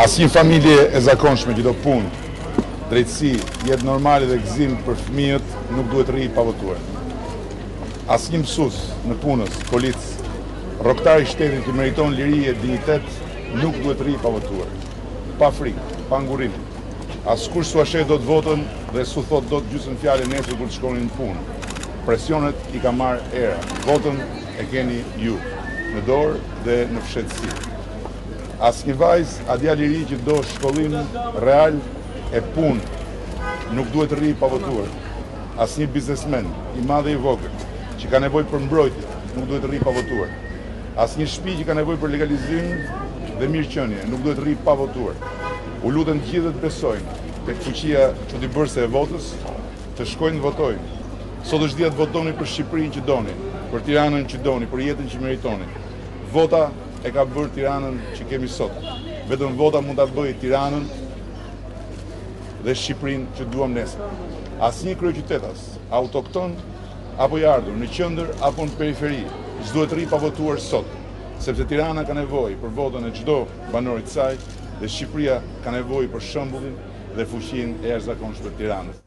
Asnjë familje e zakonshme që do punë, drejtësi, jetë normale dhe gëzim për fëmijët nuk duhet rri pa votuar. Asnjë mësues në punës, policë, rrogtar i shtetit që meriton liri e dinjitet nuk duhet rri pa votuar. Pa frikë, pa ngurrim. Askush s'u ashe dot votën dhe s'u thot dot gjysmë fjalë nesër kur të shkonin në punë. Presionet i ka marrë era. Votën e keni ju, në dorë dhe në fshehtësi. Asnjë vajzë, a djalë i ri që do shkollim real e punë nuk duhet rri pa votuar. Asnjë biznesmen, i madh dhe i vogël, që ka nevojë për mbrojtje, nuk duhet rri pa votuar. Asnjë shtëpi që ka nevojë për legalizim dhe mirëqenie nuk duhet rri pa votuar. U lutem të gjithë të besojnë tek fuqia çuditëbërëse e votës, të shkojnë të votojnë. Sot është dia të votoni për Shqipërinë që doni, për Tiranën që doni, për jetën që meritoni. Vota e ka bërë Tiranën që kemi sot. Vetëm vota mund ta bëjë Tiranën dhe Shqipërinë që duam nesër. Asnjë kryeqytetas, autokton apo i ardhur në qendër apo në periferi, s'duhet rri pa votuar sot, sepse Tirana ka nevojë për votën e çdo banorit të saj dhe Shqipëria ka nevojë për shembullin dhe fuqinë e jashtëzakonshme të Tiranës.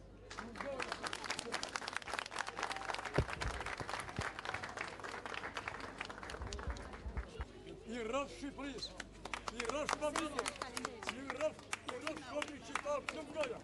I rrëf Shqipërisë, i rrëf familjes, i rrëf shkopin qytetar të mbrojë.